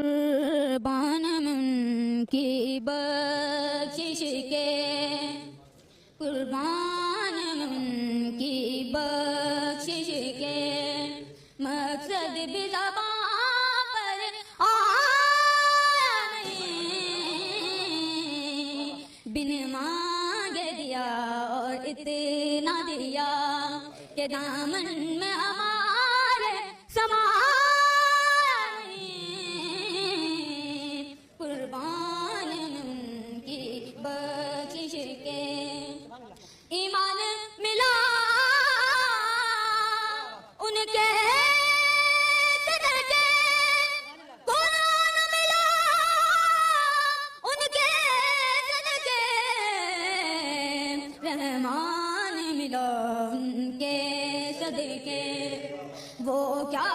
قربان من کی بخشش کے، قربان من کی بخشش کے، مقصد بھی زبان پر آیا نہیں، بن مانگے دیا اور اتنا دیا کہ دامن میں ہمارے سمایا نہیں، قربان ان کی بخشش کے، ایمان ملا ان کے صدقے، قرآن ملا ان کے صدقے، رحمان ملا ان کے صدقے، وہ کیا